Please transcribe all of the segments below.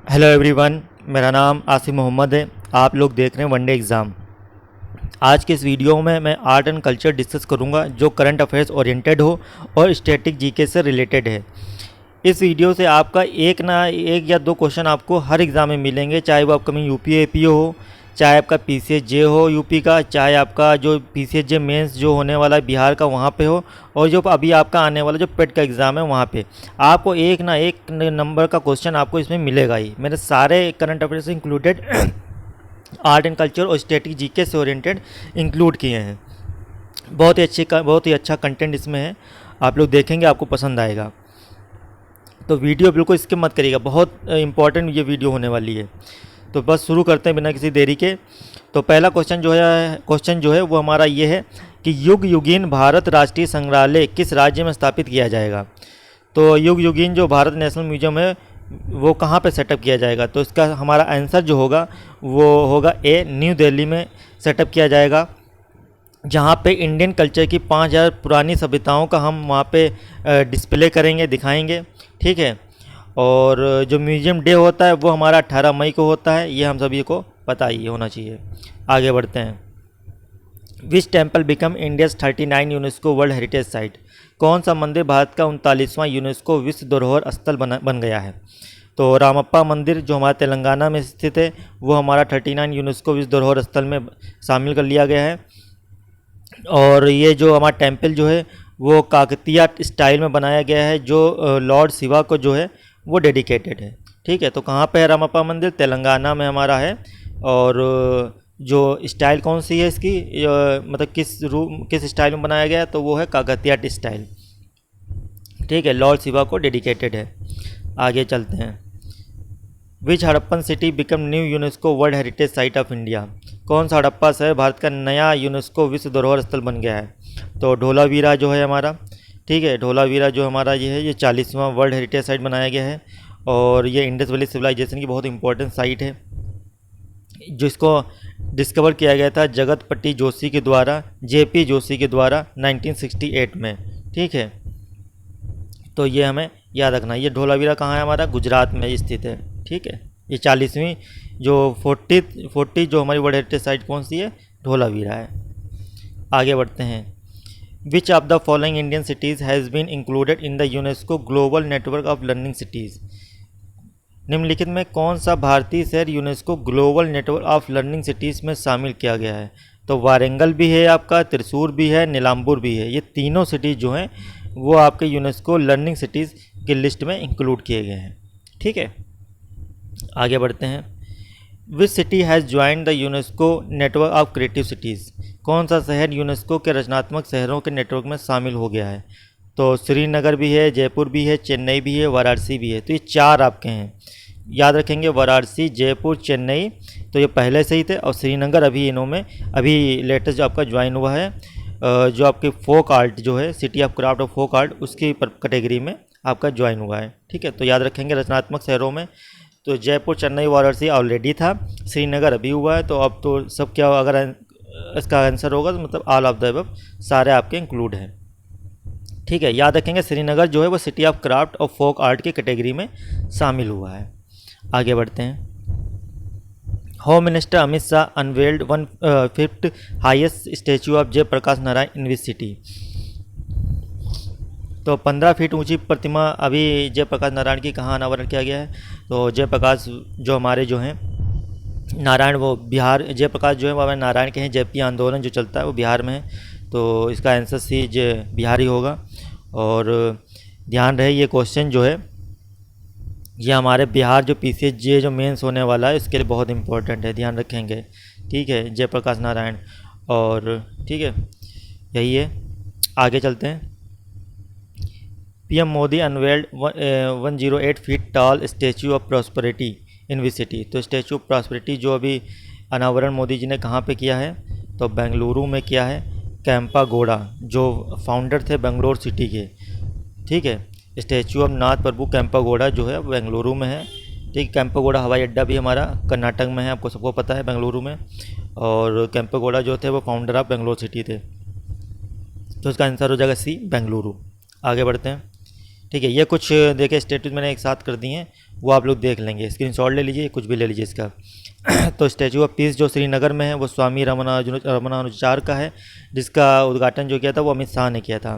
Hello everyone, मेरा नाम आसिम मोहम्मद है। आप लोग देख रहे हैं वनडे एग्ज़ाम। आज के इस वीडियो में मैं आर्ट एंड कल्चर डिस्कस करूंगा जो करंट अफेयर्स ओरिएंटेड हो और स्टैटिक जीके से रिलेटेड है। इस वीडियो से आपका एक ना एक या दो क्वेश्चन आपको हर एग्ज़ाम में मिलेंगे, चाहे वो अपकमिंग यूपी एपीओ हो, चाहे आपका पीसीएसजे हो यूपी का, चाहे आपका जो पीसीएसजे मेंस जो होने वाला है बिहार का वहाँ पे हो, और जो अभी आपका आने वाला जो पेट का एग्ज़ाम है वहाँ पे आपको एक ना एक नंबर का क्वेश्चन आपको इसमें मिलेगा ही। मेरे सारे current affairs included art and culture और स्टैटिक जीके से ओरिएंटेड इंक्लूड किए हैं। बहुत ही अच्छा कंटेंट इसमें है। आप लोग देखेंगे, आपको पसंद आएगा। तो वीडियो बिल्कुल स्किप मत करिएगा, बहुत इंपॉर्टेंट ये वीडियो होने वाली है। तो बस शुरू करते हैं बिना किसी देरी के। तो पहला क्वेश्चन जो है वो हमारा ये है कि युग युगीन भारत राष्ट्रीय संग्रहालय किस राज्य में स्थापित किया जाएगा। तो युग युगीन जो भारत नेशनल म्यूजियम है वो कहाँ पे सेटअप किया जाएगा। तो इसका हमारा आंसर जो होगा वो होगा ए, न्यू दिल्ली में सेटअप किया जाएगा, जहाँ पे इंडियन कल्चर की 5000 पुरानी सभ्यताओं का हम वहाँ पे डिस्प्ले करेंगे, दिखाएंगे। ठीक है। और जो म्यूजियम डे होता है वो हमारा 18 मई को होता है, ये हम सभी को पता ही होना चाहिए। आगे बढ़ते हैं। Which temple become India's 39 UNESCO world heritage site. कौन सा मंदिर भारत का 39वां यूनेस्को विश्व धरोहर स्थल बन गया है। तो रामप्पा मंदिर जो हमारे तेलंगाना में स्थित है वो हमारा 39 यूनेस्को विश्व धरोहर स्थल में शामिल कर लिया गया है। और ये जो हमारा टेम्पल जो है वो काकतीय स्टाइल में बनाया गया है, जो लॉर्ड शिवा को जो है वो डेडिकेटेड है। ठीक है। तो कहाँ पे है रामप्पा मंदिर? तेलंगाना में हमारा है। और जो स्टाइल कौन सी है इसकी, मतलब किस स्टाइल में बनाया गया है, तो वो है काकतीय स्टाइल। ठीक है। लॉर्ड शिवा को डेडिकेटेड है। आगे चलते हैं। Which Harappan city become new UNESCO world heritage site of India. कौन सा हड़प्पा शहर भारत का नया यूनेस्को विश्व धरोहर स्थल बन गया है। तो धोलावीरा जो है हमारा, ठीक है, धोलावीरा जो हमारा ये है, ये 40वां वर्ल्ड हेरिटेज साइट बनाया गया है। और ये इंडस वैली सिविलाइजेशन की बहुत इंपॉर्टेंट साइट है, जिसको डिस्कवर किया गया था जगतपति जोशी के द्वारा, जेपी जोशी के द्वारा 1968 में। ठीक है। तो ये हमें याद रखना। ये धोलावीरा कहाँ है? हमारा गुजरात में स्थित है। ठीक है। ये 40वीं जो 40 जो हमारी वर्ल्ड हेरिटेज साइट कौन सी है? धोलावीरा है। आगे बढ़ते हैं। Which of the following Indian cities has been included in the UNESCO global network of learning cities. निम्नलिखित में कौन सा भारतीय शहर UNESCO global network of learning cities में शामिल किया गया है। तो वारंगल भी है आपका, त्रिशूर भी है, नीलाम्बुर भी है। ये तीनों सिटीज़ जो हैं वो आपके यूनेस्को लर्निंग सिटीज़ की लिस्ट में इंक्लूड किए गए हैं। ठीक है। आगे बढ़ते हैं। विच city has join the UNESCO network of creative cities. कौन सा शहर यूनेस्को के रचनात्मक शहरों के नेटवर्क में शामिल हो गया है। तो श्रीनगर भी है, जयपुर भी है, चेन्नई भी है, वाराणसी भी है। तो ये चार आपके हैं, याद रखेंगे। वाराणसी, जयपुर, चेन्नई तो ये पहले से ही थे, और श्रीनगर अभी इन्हों में अभी लेटेस्ट जो आपका ज्वाइन हुआ है। जो आपके फोक आर्ट जो है, city of craft of folk art, उसकी कैटेगरी में आपका ज्वाइन हुआ है। ठीक है। तो याद रखेंगे रचनात्मक शहरों में तो जयपुर, चेन्नई, वाराणसी ऑलरेडी था, श्रीनगर अभी हुआ है। तो अब तो सब क्या, अगर इसका आंसर होगा तो मतलब ऑल ऑफ द अबव सारे आपके इंक्लूड हैं। ठीक है। याद रखेंगे श्रीनगर जो है वो सिटी ऑफ क्राफ्ट और फोक आर्ट की कैटेगरी में शामिल हुआ है। आगे बढ़ते हैं। Home minister Amit Shah unveiled 1/5 highest statue of Jayaprakash Narayan in which city. तो 15 फीट ऊंची प्रतिमा अभी जयप्रकाश नारायण की कहाँ अनावरण किया गया है। तो जयप्रकाश जो हमारे जो हैं नारायण, वो बिहार, जयप्रकाश जो है वो हमारे नारायण के हैं। जयपी आंदोलन जो चलता है वो बिहार में है। तो इसका आंसर सी बिहार ही होगा। और ध्यान रहे ये क्वेश्चन जो है ये हमारे बिहार जो पीसीएसजे जो मेंस होने वाला है इसके लिए बहुत इंपॉर्टेंट है, ध्यान रखेंगे। ठीक है। जयप्रकाश नारायण। और ठीक है, यही है। आगे चलते हैं। PM Modi unveiled 108 feet tall statue of prosperity in which city. तो स्टैचू ऑफ प्रॉस्पेरिटी जो अभी अनावरण मोदी जी ने कहाँ पे किया है, तो बेंगलुरु में किया है। कैंपागोड़ा जो फाउंडर थे बेंगलोर सिटी के। ठीक है। स्टैचू ऑफ नाथ प्रभु कैंपागोड़ा जो है बेंगलुरु में है। ठीक। कैंपागोड़ा हवाई अड्डा भी हमारा कर्नाटक में है, आपको सबको पता है, बेंगलुरु में। और कैंपागोड़ा जो थे वो फाउंडर ऑफ बेंगलोर सिटी थे। तो इसका आंसर हो जाएगा सी, बेंगलुरु। आगे बढ़ते हैं। ठीक है, ये कुछ देखिए स्टेचूज मैंने एक साथ कर दिए हैं, वो आप लोग देख लेंगे, स्क्रीनशॉट ले लीजिए, कुछ भी ले लीजिए इसका। तो स्टैचू ऑफ पीस जो श्रीनगर में है वो स्वामी रमनानुचार का है, जिसका उद्घाटन जो किया था वो अमित शाह ने किया था।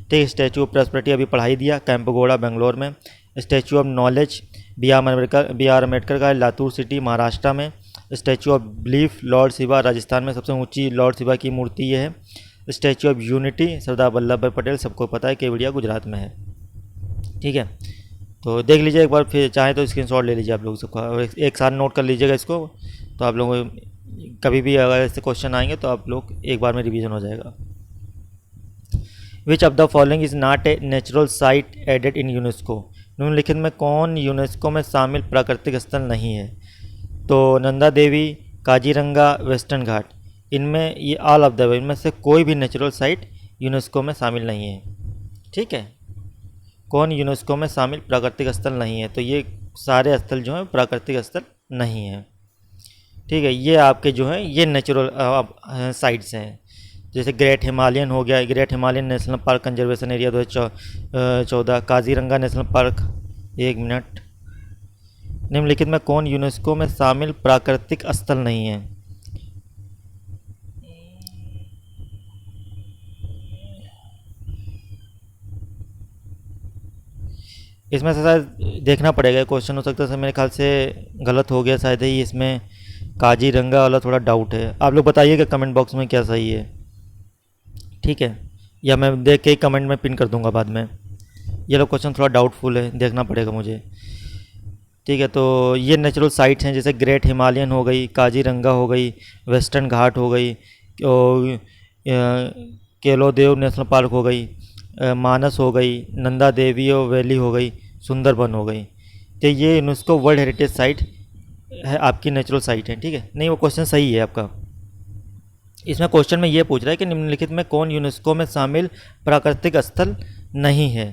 ठीक है, स्टैचू ऑफ प्रॉस्पेरिटी अभी पढ़ाई दिया, कैंपगोड़ा बेंगलोर में। Statue of knowledge B R Ambedkar का है, लातूर सिटी महाराष्ट्र में। Statue of belief lord Shiva Rajasthan में, सबसे ऊंची लॉर्ड शिवा की मूर्ति ये है। Statue of unity Sardar Vallabhbhai Patel, सबको पता है केवड़िया गुजरात में है। ठीक है, तो देख लीजिए एक बार, फिर चाहे तो स्क्रीनशॉट ले लीजिए आप लोग सबका, और एक साथ नोट कर लीजिएगा इसको, तो आप लोगों कभी भी अगर ऐसे क्वेश्चन आएंगे तो आप लोग एक बार में रिवीजन हो जाएगा। Which of the following is not a natural site added in UNESCO, निम्नलिखित में कौन यूनेस्को में शामिल प्राकृतिक स्थल नहीं है? तो नंदा देवी, काजीरंगा, वेस्टर्न घाट, इनमें ये ऑल ऑफ द इनमें से कोई भी नेचुरल साइट यूनेस्को में शामिल नहीं है। ठीक है, कौन यूनेस्को में शामिल प्राकृतिक स्थल नहीं है? तो ये सारे स्थल जो हैं प्राकृतिक स्थल नहीं है। ठीक है, ये आपके जो हैं ये नेचुरल साइट्स हैं, जैसे ग्रेट हिमालयन हो गया, great Himalayan national park conservation area 2014, Kaziranga national park. एक मिनट, निम्नलिखित में कौन यूनेस्को में शामिल प्राकृतिक स्थल नहीं है? इसमें से शायद देखना पड़ेगा, क्वेश्चन हो सकता है मेरे ख्याल से गलत हो गया शायद ही, इसमें काजीरंगा वाला थोड़ा डाउट है। आप लोग बताइएगा कमेंट बॉक्स में क्या सही है। ठीक है, या मैं देख के ही कमेंट में पिन कर दूंगा बाद में। ये लोग क्वेश्चन थोड़ा डाउटफुल है, देखना पड़ेगा मुझे। ठीक है, तो ये नेचुरल साइट्स हैं, जैसे ग्रेट हिमालयन हो गई, काजीरंगा हो गई, वेस्टर्न घाट हो गई, और केलोदेव नेशनल पार्क हो गई, मानस हो गई, नंदा देवी और वैली हो गई, सुंदरबन हो गई। तो ये यूनेस्को वर्ल्ड हेरिटेज साइट है, आपकी नेचुरल साइट है। ठीक है, नहीं वो क्वेश्चन सही है आपका। इसमें क्वेश्चन में ये पूछ रहा है कि निम्नलिखित में कौन यूनेस्को में शामिल प्राकृतिक स्थल नहीं है?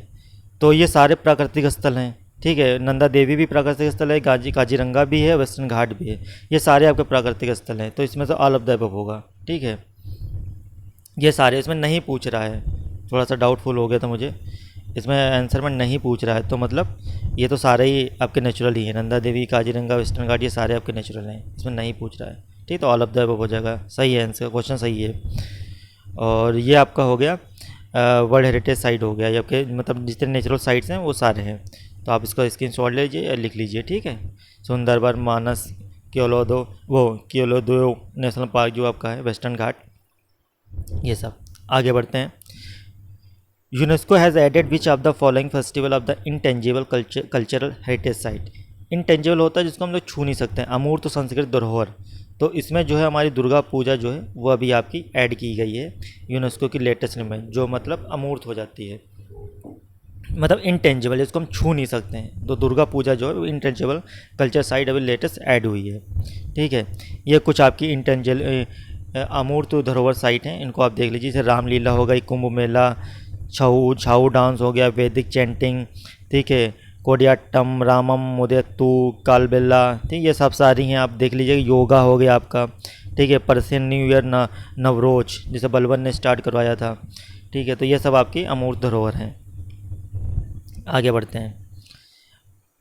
तो ये सारे प्राकृतिक स्थल हैं। ठीक है, नंदा देवी भी प्राकृतिक स्थल है, काजीरंगा भी है, वेस्टर्न घाट भी है, ये सारे आपके प्राकृतिक स्थल हैं। तो इसमें से ऑल ऑफ द अबव होगा। ठीक है, ये सारे इसमें नहीं पूछ रहा है, थोड़ा सा डाउटफुल हो गया था मुझे, इसमें आंसर में नहीं पूछ रहा है, तो मतलब ये तो सारे ही आपके नेचुरल ही हैं। नंदा देवी, काजीरंगा, वेस्टर्न घाट, ये सारे आपके नेचुरल हैं, इसमें नहीं पूछ रहा है। ठीक, तो ऑल ऑफ द अबव हो जाएगा, सही है आंसर, क्वेश्चन सही है। और ये आपका हो गया वर्ल्ड हेरिटेज साइट हो गया, ये आपके मतलब जितने नेचुरल साइट्स हैं वो सारे हैं। तो आप इसका स्क्रीनशॉट ले लीजिए या लिख लीजिए। ठीक है, सुंदरबन, मानस, केलोदेव नेशनल पार्क जो आपका है, वेस्टर्न घाट, ये सब। आगे बढ़ते हैं। UNESCO has added which of the following festival of the intangible cultural heritage site. Intangible होता है जिसको हम लोग छू नहीं सकते हैं, अमूर्त संस्कृत धरोहर। तो इसमें जो है हमारी दुर्गा पूजा जो है वो अभी आपकी ऐड की गई है यूनेस्को की लेटेस्ट में, जो मतलब अमूर्त हो जाती है, मतलब इंटेंजिबल, जिसको हम छू नहीं सकते हैं। तो दुर्गा पूजा जो है वो इंटेंजिबल कल्चर साइट अभी लेटेस्ट ऐड हुई है। ठीक है, ये कुछ आपकी इंटेंजिबल अमूर्त धरोहर साइट हैं, इनको आप देख लीजिए, जैसे रामलीला हो गई, कुंभ मेला, छाऊ डांस हो गया, वैदिक चैंटिंग, ठीक है, कोडियाट्टम, रामम, मुदेत्तू, कालबेला, ठीक, ये सब सारी हैं, आप देख लीजिए। योगा हो गया आपका, ठीक है, पर्सियन न्यू ईयर, नवरोज जिसे बलबन ने स्टार्ट करवाया था। ठीक है, तो ये सब आपकी अमूर्त धरोहर हैं। आगे बढ़ते हैं।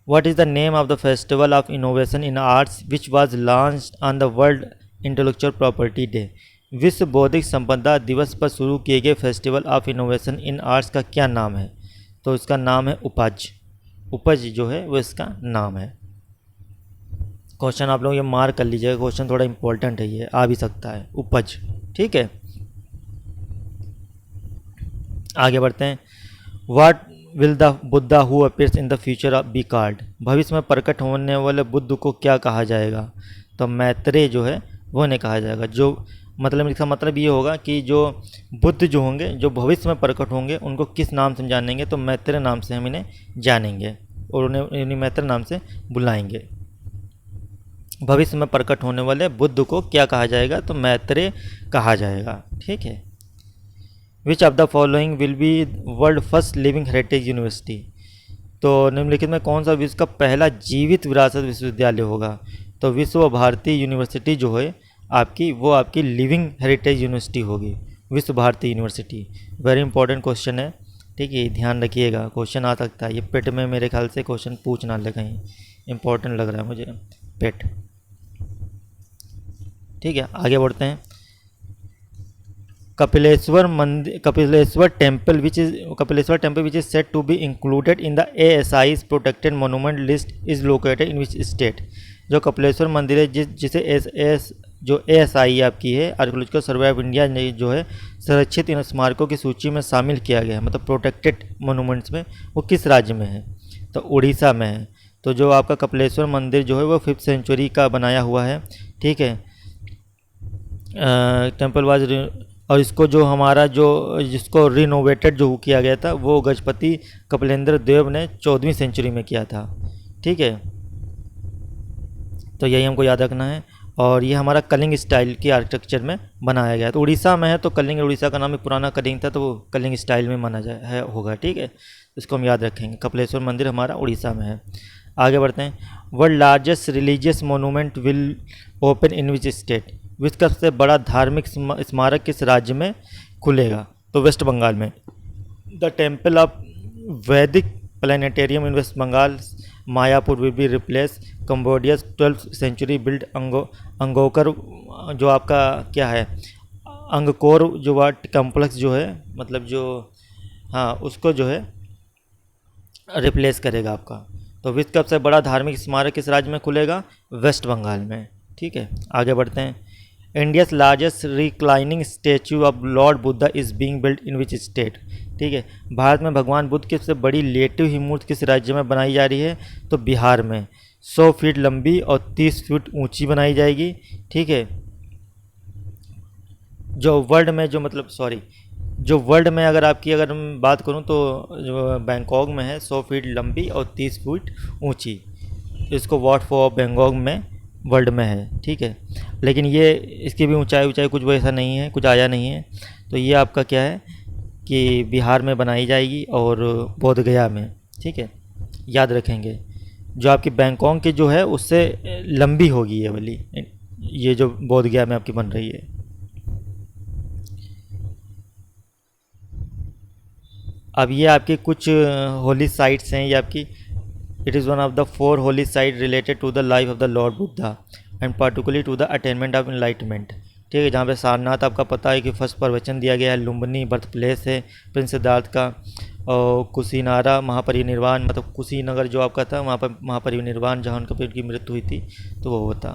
What is the name of the festival of innovation in arts which was launched on the world intellectual property day? विश्व बौद्धिक संपदा दिवस पर शुरू किए गए festival of innovation in arts का क्या नाम है? तो इसका नाम है उपज। उपज जो है वो इसका नाम है। क्वेश्चन आप लोग ये मार्क कर लीजिएगा, क्वेश्चन थोड़ा इंपॉर्टेंट है, ये आ भी सकता है, उपज। ठीक है, आगे बढ़ते हैं। What will the Buddha who appears in the future of be called? भविष्य में प्रकट होने वाले बुद्ध को क्या कहा जाएगा? तो मैत्रेय जो है वो नहीं कहा जाएगा। जो मतलब इसका मतलब ये होगा कि जो बुद्ध जो होंगे, जो भविष्य में प्रकट होंगे, उनको किस नाम से हम जानेंगे? तो मैत्रेय नाम से हम इन्हें जानेंगे और उन्हें मैत्रेय नाम से बुलाएंगे। भविष्य में प्रकट होने वाले बुद्ध को क्या कहा जाएगा? तो मैत्रेय कहा जाएगा। ठीक है। विच of the following will be world first living heritage university? तो निम्नलिखित में कौन सा विश्व का पहला जीवित विरासत विश्वविद्यालय होगा? तो विश्व भारती यूनिवर्सिटी जो है आपकी, वो आपकी लिविंग हेरिटेज यूनिवर्सिटी होगी, Vishwa Bharati university. Very important question है, ठीक है, ध्यान रखिएगा, क्वेश्चन आ सकता है। ये पेट में मेरे ख्याल से क्वेश्चन पूछ ना ले कहीं, इम्पोर्टेंट लग रहा है मुझे पेट। ठीक है, आगे बढ़ते हैं। कपिलेश्वर मंदिर, Kapileshwar temple which is set to be included in the ASI's protected monument list is located in which state. जो कपिलेश्वर मंदिर है जिसे जो ASI आपकी है, आर्कियोलॉजिकल सर्वे ऑफ इंडिया ने जो है संरक्षित इन स्मारकों की सूची में शामिल किया गया है, मतलब प्रोटेक्टेड मोनूमेंट्स में, वो किस राज्य में है? तो उड़ीसा में है। तो जो आपका कपिलेश्वर मंदिर जो है वो 5th सेंचुरी का बनाया हुआ है। ठीक है, टेम्पल वाज, और इसको जो हमारा जो जिसको रिनोवेटेड जो किया गया था वो गजपति कपिलेंद्र देव ने 14वीं सेंचुरी में किया था। ठीक है, तो यही हमको याद रखना है। और ये हमारा कलिंग स्टाइल की आर्किटेक्चर में बनाया गया है। तो उड़ीसा में है, तो कलिंग, उड़ीसा का नाम ही पुराना कलिंग था, तो वो कलिंग स्टाइल में माना जाए होगा। ठीक है, इसको हम याद रखेंगे। कपिलेश्वर मंदिर हमारा उड़ीसा में है। आगे बढ़ते हैं। World largest religious monument will open in which state. विश्व का सबसे बड़ा धार्मिक स्मारक किस राज्य में खुलेगा? तो वेस्ट बंगाल में। The temple of Vedic planetarium in West Bengal Mayapur will be replace Cambodia's 12th century build Angkor, जो आपका क्या है, अंगकोर जो वाट कम्प्लेक्स जो है, मतलब जो, हाँ, उसको जो है रिप्लेस करेगा आपका। तो विश्व का सबसे बड़ा धार्मिक स्मारक किस राज्य में खुलेगा? वेस्ट बंगाल में। ठीक है, आगे बढ़ते हैं। India's largest reclining statue of Lord Buddha is being built in which state. ठीक है, भारत में भगवान बुद्ध की सबसे बड़ी लेटी हुई मूर्ति किस राज्य में बनाई जा रही है? तो बिहार में। 100 फीट लंबी और 30 फीट ऊंची बनाई जाएगी। ठीक है, जो वर्ल्ड में जो वर्ल्ड में अगर मैं बात करूं तो जो बैंकॉक में है 100 फीट लंबी और 30 फीट ऊंची। इसको वॉट फॉर बैंकॉक में वर्ल्ड में है। ठीक है, लेकिन ये इसकी भी ऊंचाई कुछ वैसा नहीं है, कुछ आया नहीं है। तो ये आपका क्या है कि बिहार में बनाई जाएगी और बोधगया में। ठीक है, याद रखेंगे। जो आपकी बैंकॉक की जो है उससे लंबी होगी ये वाली, ये जो बोधगया में आपकी बन रही है। अब ये आपके कुछ होली साइट्स हैं। ये आपकी, it is one of the 4 holy site related to the life of the lord Buddha and particularly to the attainment of enlightenment. ठीक है, जहाँ पे सारनाथ आपका पता है कि फर्स्ट प्रवचन दिया गया है, लुम्बिनी बर्थ प्लेस है प्रिंस सिद्धार्थ का, और कुशीनारा महापरिनिर्वाण, मतलब कुशीनगर जो आपका था वहाँ पर महापरिनिर्वाण, जहाँ उनका पेट की मृत्यु हुई थी, तो वो होता।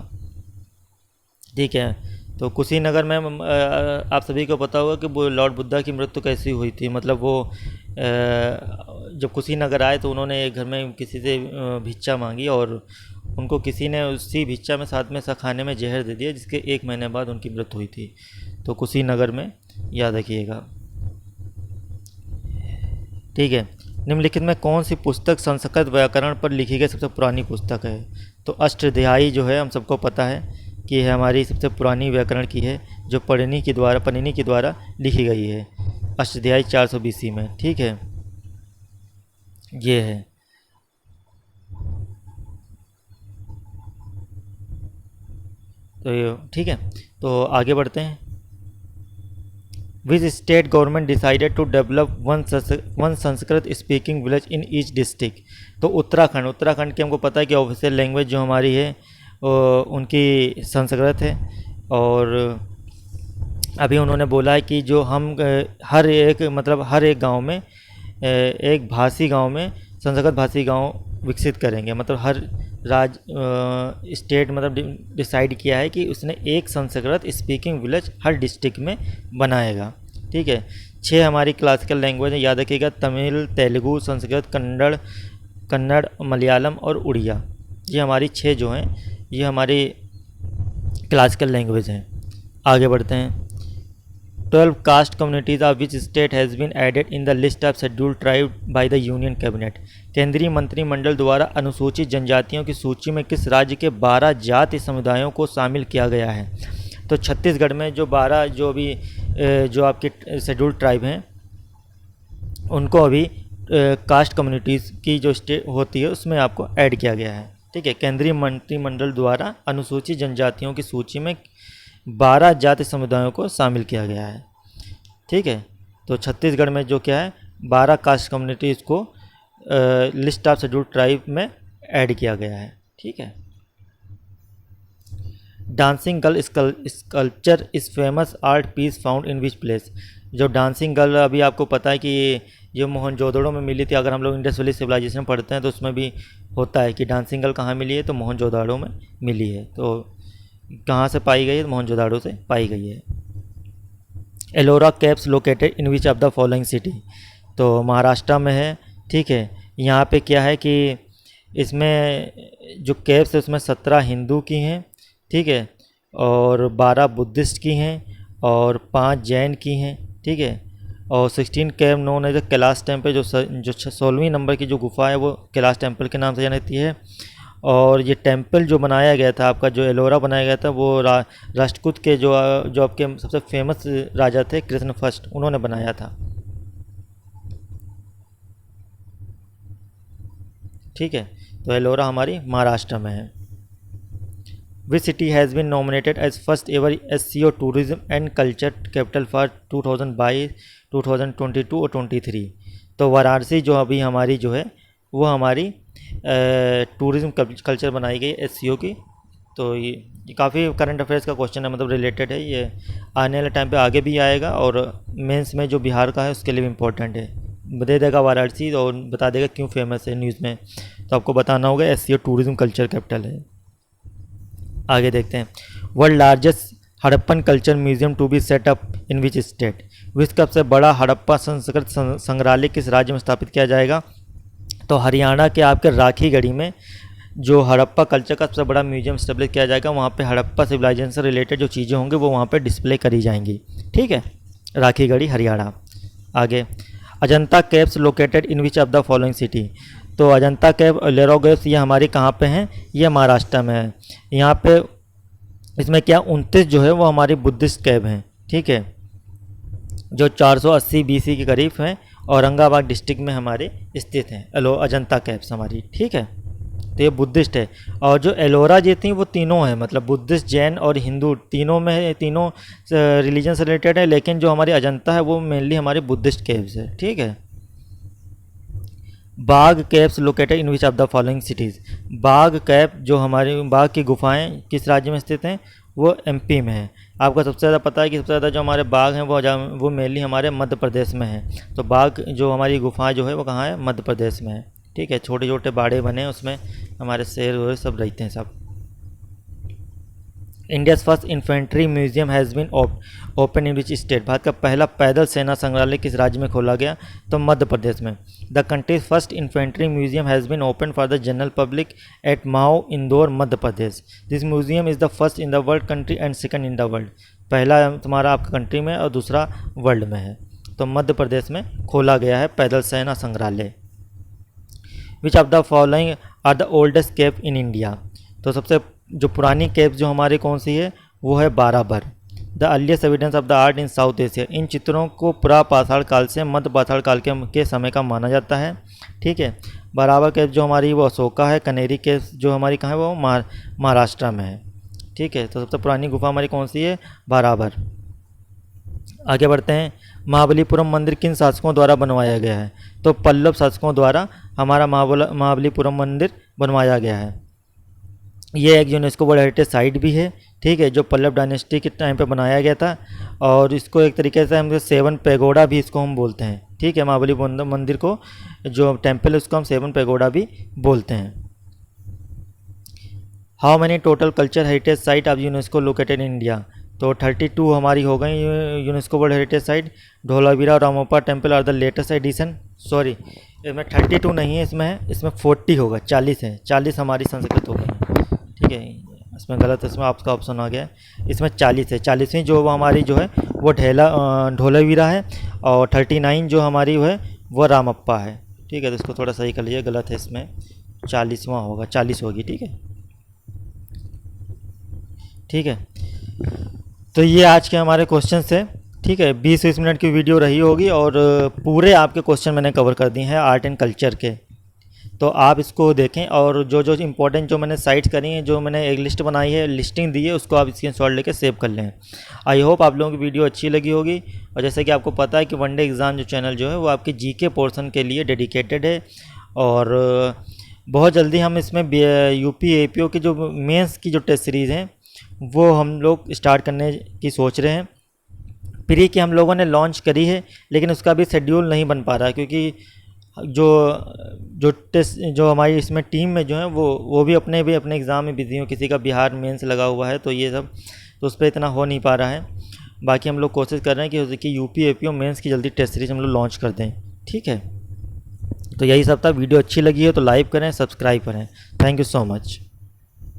ठीक है, तो कुशीनगर में आप सभी को पता होगा कि वो लॉर्ड बुद्धा की मृत्यु कैसी हुई थी। मतलब वो जब कुशीनगर आए तो उन्होंने एक घर में किसी से भिक्षा मांगी और उनको किसी ने उसी भिक्षा में साथ में खाने में जहर दे दिया, जिसके 1 महीने बाद उनकी मृत्यु हुई थी। तो कुशीनगर में, याद रखिएगा। ठीक है, निम्नलिखित में कौन सी पुस्तक संस्कृत व्याकरण पर लिखी गई सबसे पुरानी पुस्तक है? तो अष्टाध्यायी जो है हम सबको पता है कि है हमारी सबसे पुरानी व्याकरण की है, जो पनिनी के द्वारा लिखी गई है। अष्टाध्यायी 400 BC में। ठीक है, ये है। तो ठीक है, तो आगे बढ़ते हैं। Which state government decided to develop one Sanskrit speaking village in each district? तो उत्तराखंड की हमको पता है कि ऑफिशियल लैंग्वेज जो हमारी है उनकी संस्कृत है। और अभी उन्होंने बोला है कि जो हम हर एक गांव में एक भाषी गांव में संस्कृत भाषी गांव विकसित करेंगे। मतलब हर स्टेट डिसाइड किया है कि उसने एक संस्कृत स्पीकिंग विलेज हर डिस्ट्रिक्ट में बनाएगा। ठीक है, 6 हमारी क्लासिकल लैंग्वेज है, याद रखिएगा। तमिल, तेलुगु, संस्कृत, कन्नड़, मलयालम और उड़िया। ये हमारी 6 जो हैं ये हमारी क्लासिकल लैंग्वेज हैं। आगे बढ़ते हैं। 12 caste communities of which state has been added in the list of scheduled tribe by the union cabinet? केंद्रीय मंत्रिमंडल द्वारा अनुसूचित जनजातियों की सूची में किस राज्य के 12 जाति समुदायों को शामिल किया गया है? तो छत्तीसगढ़ में जो 12 जो आपके शेड्यूल्ड ट्राइब हैं उनको अभी कास्ट कम्युनिटीज़ की जो स्टेट होती है उसमें आपको ऐड किया गया है। ठीक है, केंद्रीय मंत्रिमंडल द्वारा अनुसूचित जनजातियों की सूची में 12 जाति समुदायों को शामिल किया गया है। ठीक है, तो छत्तीसगढ़ में जो क्या है 12 कास्ट कम्युनिटी इसको लिस्ट ऑफ शेड्यूल्ड ट्राइब में ऐड किया गया है। ठीक है। Dancing girl sculpture is famous art piece found in which place. जो डांसिंग गर्ल अभी आपको पता है कि ये मोहनजोदड़ो में मिली थी। अगर हम लोग इंडस वैली सिविलाइजेशन पढ़ते हैं तो उसमें भी होता है कि डांसिंग गर्ल कहाँ मिली है, तो मोहनजोदड़ो में मिली है। तो कहाँ से पाई गई है, मोहनजोदड़ो से पाई गई है। Ellora caves located in which of the following city. तो महाराष्ट्र में है। ठीक है। यहाँ पे क्या है कि इसमें जो केव्स है उसमें 17 हिंदू की हैं। ठीक है। और 12 बुद्धिस्ट की हैं और 5 जैन की हैं। ठीक है। और 16 केव नोन एज कैलाश टेम्पल, जो 16वीं नंबर की जो गुफा है वो कैलाश टेम्पल के नाम से जानी है। और ये टेम्पल जो बनाया गया था, आपका जो एलोरा बनाया गया था, वो राष्ट्रकूट के जो आपके सबसे फेमस राजा थे कृष्ण फर्स्ट, उन्होंने बनाया था। ठीक है। तो एलोरा हमारी महाराष्ट्र में है। Which city has been nominated as first ever SCO tourism and culture capital for 2022, 2022 और 23। तो वाराणसी जो अभी हमारी जो है वो हमारी टूरिज्म कल्चर बनाई गई SCO की। तो ये काफ़ी करंट अफेयर्स का क्वेश्चन है, मतलब रिलेटेड है। ये आने वाले टाइम पे आगे भी आएगा और मेंस में जो बिहार का है उसके लिए भी इम्पोर्टेंट है। दे देगा वाराणसी और बता देगा क्यों फेमस है न्यूज़ में। तो आपको बताना होगा SCO टूरिज्म कल्चर कैपिटल है। आगे देखते हैं। World largest Harappan culture museum to be set up in which state. विश्व का सबसे बड़ा हड़प्पा संस्कृत संग्रहालय किस राज्य में स्थापित किया जाएगा। तो हरियाणा के आपके राखीगढ़ी में जो हड़प्पा कल्चर का सबसे बड़ा म्यूजियम स्टेब्लिश किया जाएगा। वहाँ पे हड़प्पा सिविलाइजेशन से रिलेटेड जो चीज़ें होंगी वो वहाँ पे डिस्प्ले करी जाएंगी। ठीक है। राखीगढ़ी हरियाणा। आगे, Ajanta caves located in which of the following city. तो अजंता केव और लेरो केव्स ये हमारी कहाँ पे हैं, ये महाराष्ट्र में है। यहाँ पे इसमें क्या 29 जो है वो हमारी बुद्धिस्ट केव हैं। ठीक है। जो 480 BC के करीब हैं, औरंगाबाद डिस्ट्रिक्ट में हमारे स्थित हैं अजंता केव्स हमारी। ठीक है। तो ये बुद्धिस्ट है। और जो एलोरा जी थी वो तीनों हैं, मतलब बुद्धिस्ट, जैन और हिंदू तीनों में है, तीनों रिलीजन से रिलेटेड है। लेकिन जो हमारी अजंता है वो मेनली हमारी बुद्धिस्ट केव्स है। ठीक है। बाघ caves located in which of the following cities. बाघ केव जो हमारी बाघ की गुफाएं किस राज्य में स्थित हैं, वो MP में है। आपको सबसे ज़्यादा पता है कि सबसे ज़्यादा जो हमारे बाघ हैं वो मेनली हमारे मध्य प्रदेश में है। तो बाघ जो हमारी गुफाएं जो है वो कहाँ है, मध्य प्रदेश में है। ठीक है। छोटे छोटे बाड़े बने हैं, उसमें हमारे शेर वो सब रहते हैं सब। India's first infantry museum has been open in which state. Bharat का पहला पैदल सेना संग्रहालय किस राज्य में खोला गया, तो मध्य प्रदेश में। The country's first infantry museum has been open for the general public at Mhow, Indore, Madhya Pradesh. This museum is the first in the world country and second in the world. पहला तुम्हारा आपका कंट्री में और दूसरा वर्ल्ड में है। तो मध्य प्रदेश में खोला गया है पैदल सेना संग्रहालय। Which of the following are the oldest cave in India. तो सबसे जो पुरानी केव जो हमारी कौन सी है, वो है Barabar. The earliest evidence of the art in South Asia. इन चित्रों को प्रापाषाण काल से मध्य पाषाण काल के समय का माना जाता है। ठीक है। बाराबर केव जो हमारी वो अशोका है। कनेरी केव जो हमारी कहाँ है, वो महाराष्ट्र में है। ठीक है। तो सबसे पुरानी गुफा हमारी कौन सी है, बाराबर। आगे बढ़ते हैं। महाबलीपुरम मंदिर किन शासकों द्वारा बनवाया गया है, तो पल्लव शासकों द्वारा हमारा महाबलीपुरम मंदिर बनवाया गया है। ये एक यूनेस्को वर्ल्ड हेरिटेज साइट भी है। ठीक है। जो पल्लव डायनेस्टी के टाइम पे बनाया गया था। और इसको एक तरीके से हम 7 पैगोडा भी इसको हम बोलते हैं। ठीक है। महाबलीपुरम मंदिर को जो टेम्पल है उसको हम 7 पैगोडा भी बोलते हैं। How many total culture heritage site of UNESCO located in India. तो 32 हमारी हो गई UNESCO world heritage site. Dholavira और Ramappa temple are the latest addition. Sorry, इसमें 32 नहीं है, इसमें 40 होगा, 40 है। 40 हमारी संस्कृत हो गई। ठीक है। इसमें गलत है, इसमें आपका ऑप्शन आ गया। इसमें 40 है। 40वीं जो वो हमारी जो है वो ढोलावीरा है। और 39 जो हमारी है वो रामप्पा है। ठीक है। तो इसको थोड़ा सही कर लीजिए, गलत है, इसमें 40वां होगा, 40 होगी। ठीक है। ठीक है। तो ये आज के हमारे क्वेश्चन से। ठीक है। 20-20 मिनट की वीडियो रही होगी और पूरे आपके क्वेश्चन मैंने कवर कर दिए हैं आर्ट एंड कल्चर के। तो आप इसको देखें, और जो जो इम्पोर्टेंट जो मैंने साइट्स करी हैं, जो मैंने एक लिस्ट बनाई है, लिस्टिंग दी है, उसको आप स्क्रीनशॉट लेके सेव कर लें। आई होप आप लोगों की वीडियो अच्छी लगी होगी। और जैसे कि आपको पता है कि वनडे एग्ज़ाम जो चैनल जो है वो आपके जीके पोर्शन के लिए डेडिकेटेड है, और बहुत जल्दी हम इसमें यूपी एपीओ की जो मेंस की जो टेस्ट सीरीज़ हैं वो हम लोग स्टार्ट करने की सोच रहे हैं। प्री की हम लोगों ने लॉन्च करी है, लेकिन उसका भी शेड्यूल नहीं बन पा रहा, क्योंकि जो जो टेस्ट जो हमारी इसमें टीम में जो है वो भी अपने एग्ज़ाम में बिजी हो। किसी का बिहार मेंस लगा हुआ है, तो ये सब तो उस पर इतना हो नहीं पा रहा है। बाकी हम लोग कोशिश कर रहे हैं कि यूपी एपीओ मेंस की जल्दी टेस्ट सीरीज हम लोग लॉन्च कर दें। ठीक है, तो यही सब था। वीडियो अच्छी लगी हो तो लाइक करें, सब्सक्राइब करें। Thank you so much.